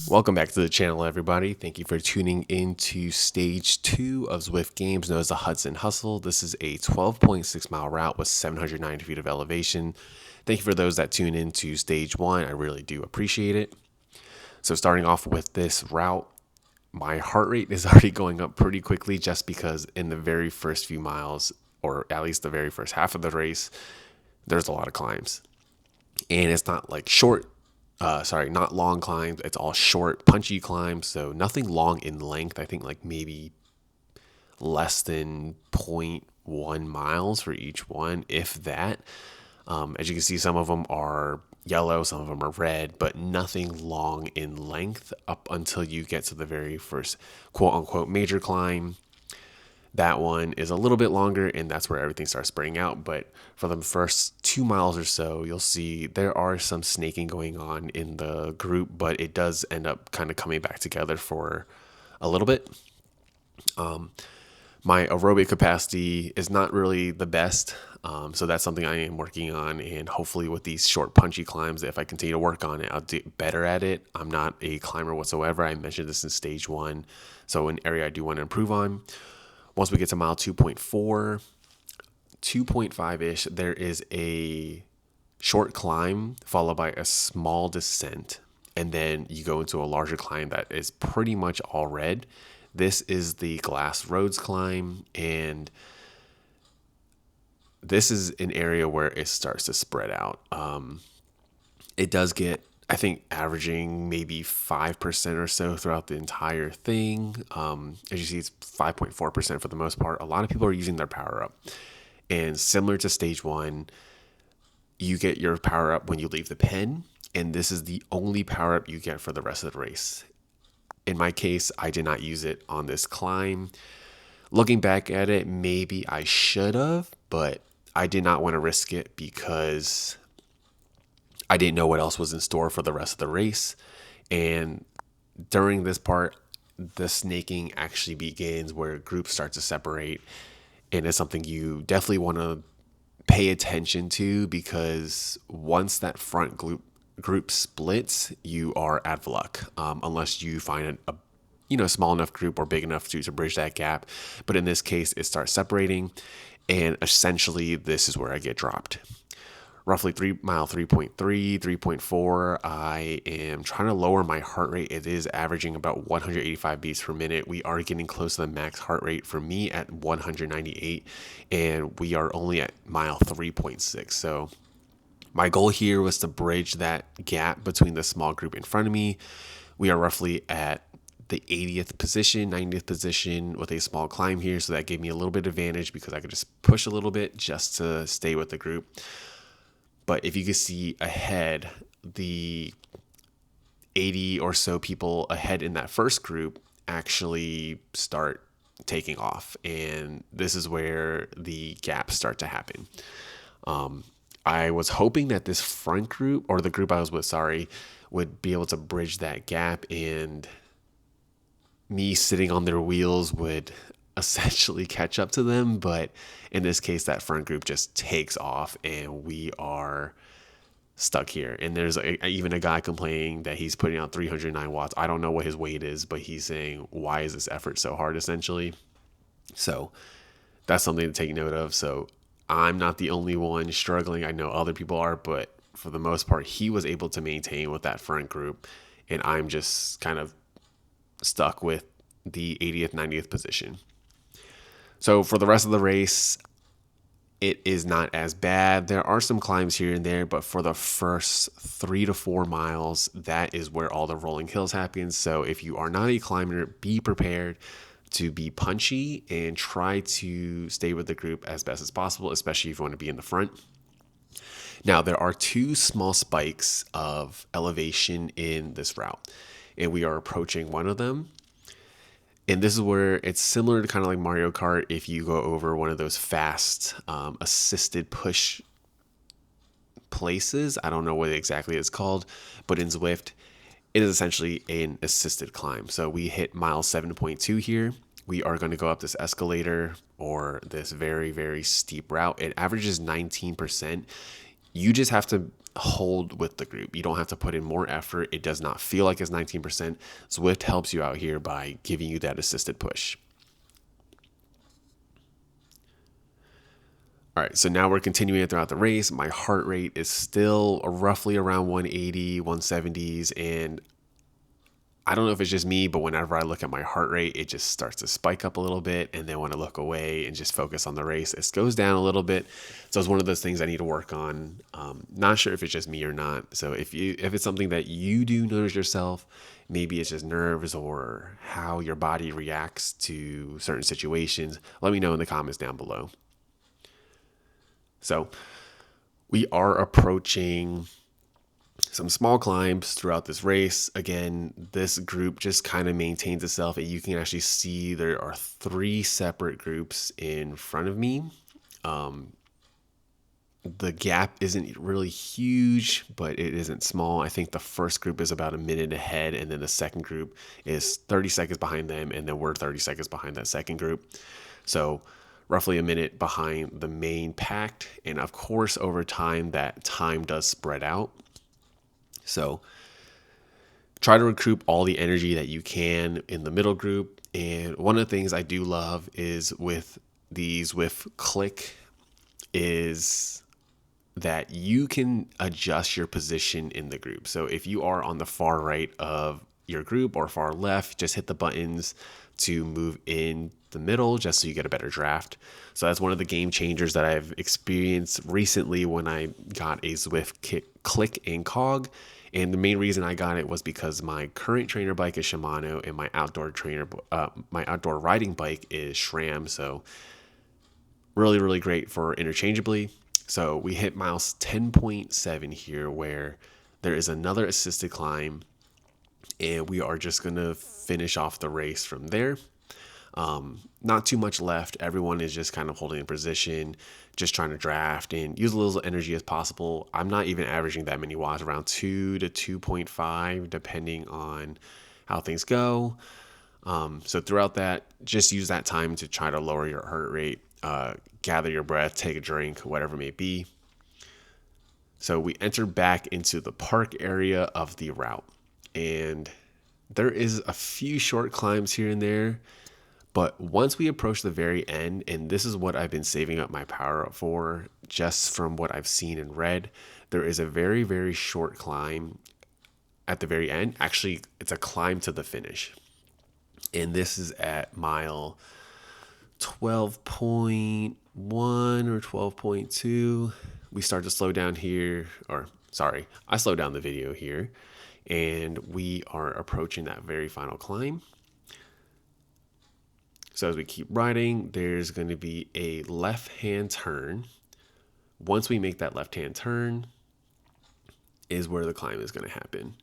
Welcome back to the channel, everybody. Thank you for tuning into stage 2 of Zwift Games, known as the Hudson Hustle. This is a 12.6 mile route with 790 feet of elevation. Thank you for those that tune into stage 1. I really do appreciate it. So starting off with this route, my heart rate is already going up pretty quickly just because in the very first few miles, or at least the very first half of the race, there's a lot of climbs. And it's not like not long climbs. It's all short, punchy climbs. So nothing long in length. I think like maybe less than zero point 0.1 miles for each one, if that. As you can see, some of them are yellow, some of them are red, but nothing long in length up until you get to the very first quote unquote major climb. That one is a little bit longer, and that's where everything starts spreading out. But for the first 2 miles or so, you'll see there are some snaking going on in the group, but it does end up kind of coming back together for a little bit. My aerobic capacity is not really the best, so that's something I am working on. And hopefully, with these short, punchy climbs, if I continue to work on it, I'll do better at it. I'm not a climber whatsoever. I mentioned this in stage 1, so an area I do want to improve on. Once we get to mile 2.4, 2.5-ish, there is a short climb followed by a small descent. And then you go into a larger climb that is pretty much all red. This is the Glass Roads climb. And this is an area where it starts to spread out. It does get, I think, averaging maybe 5% or so throughout the entire thing. As you see, it's 5.4% for the most part. A lot of people are using their power up. And similar to stage 1, you get your power up when you leave the pen. And this is the only power up you get for the rest of the race. In my case, I did not use it on this climb. Looking back at it, maybe I should have, but I did not want to risk it because I didn't know what else was in store for the rest of the race. And during this part, the snaking actually begins where groups start to separate. And it's something you definitely want to pay attention to, because once that front group splits, you are out of luck, unless you find a small enough group or big enough to bridge that gap. But in this case, it starts separating. And essentially, this is where I get dropped. Roughly mile 3.3, 3.4, I am trying to lower my heart rate. It is averaging about 185 beats per minute. We are getting close to the max heart rate for me at 198, and we are only at mile 3.6. So my goal here was to bridge that gap between the small group in front of me. We are roughly at the 80th position, 90th position with a small climb here. So that gave me a little bit of advantage because I could just push a little bit just to stay with the group. But if you can see ahead, the 80 or so people ahead in that first group actually start taking off. And this is where the gaps start to happen. I was hoping that this front group, or the group I was with, would be able to bridge that gap, and me sitting on their wheels would essentially catch up to them. But in this case, that front group just takes off and we are stuck here. And there's even a guy complaining that he's putting out 309 watts. I don't know what his weight is, but he's saying, why is this effort so hard, essentially? So that's something to take note of. So I'm not the only one struggling. I know other people are, but for the most part, he was able to maintain with that front group. And I'm just kind of stuck with the 80th, 90th position. So for the rest of the race, it is not as bad. There are some climbs here and there, but for the first 3 to 4 miles, that is where all the rolling hills happen. So if you are not a climber, be prepared to be punchy and try to stay with the group as best as possible, especially if you want to be in the front. Now, there are 2 small spikes of elevation in this route, and we are approaching one of them. And this is where it's similar to kind of like Mario Kart if you go over one of those fast assisted push places. I don't know what exactly it's called, but in Zwift, it is essentially an assisted climb. So we hit mile 7.2 here. We are going to go up this escalator, or this very, very steep route. It averages 19%. You just have to hold with the group. You don't have to put in more effort. It does not feel like it's 19%. Zwift helps you out here by giving you that assisted push. All right, so now we're continuing throughout the race. My heart rate is still roughly around 180, 170s, and I don't know if it's just me, but whenever I look at my heart rate, it just starts to spike up a little bit. And then when I look away and just focus on the race, it goes down a little bit. So it's one of those things I need to work on. Not sure if it's just me or not. So if it's something that you do notice yourself, maybe it's just nerves or how your body reacts to certain situations, let me know in the comments down below. So we are approaching some small climbs throughout this race. Again, this group just kind of maintains itself, and you can actually see there are 3 separate groups in front of me. The gap isn't really huge, but it isn't small. I think the first group is about a minute ahead, and then the second group is 30 seconds behind them, and then we're 30 seconds behind that second group. So roughly a minute behind the main pact. And of course, over time, that time does spread out. So try to recoup all the energy that you can in the middle group. And one of the things I do love is with the Zwift Click is that you can adjust your position in the group. So if you are on the far right of your group or far left, just hit the buttons to move in the middle just so you get a better draft. So that's one of the game changers that I've experienced recently when I got a Zwift Click and Cog. And the main reason I got it was because my current trainer bike is Shimano and my outdoor riding bike is SRAM. So really, really great for interchangeably. So we hit miles 10.7 here, where there is another assisted climb, and we are just going to finish off the race from there. Not too much left. Everyone is just kind of holding in position, just trying to draft and use a little energy as possible. I'm not even averaging that many watts, around 2 to 2.5, depending on how things go. So throughout that, just use that time to try to lower your heart rate, gather your breath, take a drink, whatever it may be. So we enter back into the park area of the route, and there is a few short climbs here and there. But once we approach the very end, and this is what I've been saving up my power up for, just from what I've seen and read, there is a very, very short climb at the very end. Actually, it's a climb to the finish. And this is at mile 12.1 or 12.2. We start to slow down here, or sorry, I slow down the video here, and we are approaching that very final climb. So as we keep riding, there's going to be a left-hand turn. Once we make that left-hand turn is where the climb is going to happen.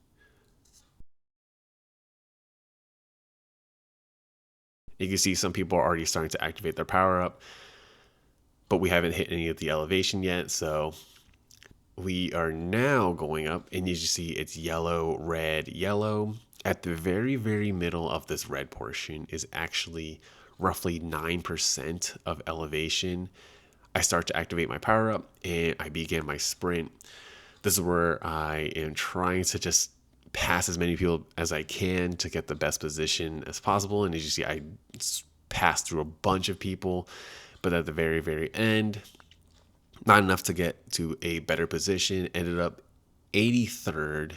You can see some people are already starting to activate their power up, but we haven't hit any of the elevation yet. So we are now going up, and as you see, it's yellow, red, yellow. At the very, very middle of this red portion is actually roughly 9% of elevation. I start to activate my power up, and I begin my sprint. This is where I am trying to just pass as many people as I can to get the best position as possible. And as you see, I passed through a bunch of people, but at the very, very end, not enough to get to a better position. Ended up 83rd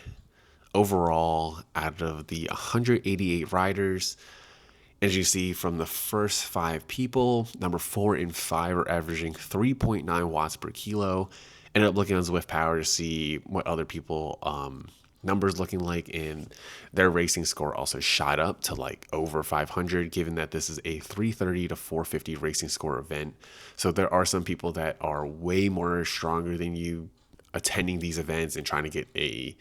overall out of the 188 riders. As you see, from the first 5 people, number 4 and 5 are averaging 3.9 watts per kilo. Ended up looking on Zwift Power to see what other people numbers looking like, and their racing score also shot up to like over 500, given that this is a 330 to 450 racing score event. So there are some people that are way more stronger than you attending these events and trying to get a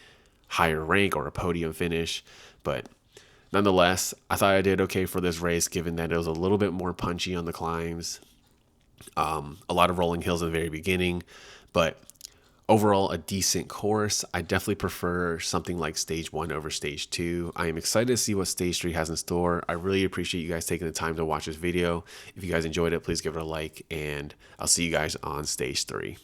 higher rank or a podium finish. But nonetheless, I thought I did okay for this race, given that it was a little bit more punchy on the climbs. A lot of rolling hills in the very beginning, but overall a decent course. I definitely prefer something like stage 1 over stage 2. I am excited to see what stage 3 has in store. I really appreciate you guys taking the time to watch this video. If you guys enjoyed it, please give it a like, and I'll see you guys on stage 3.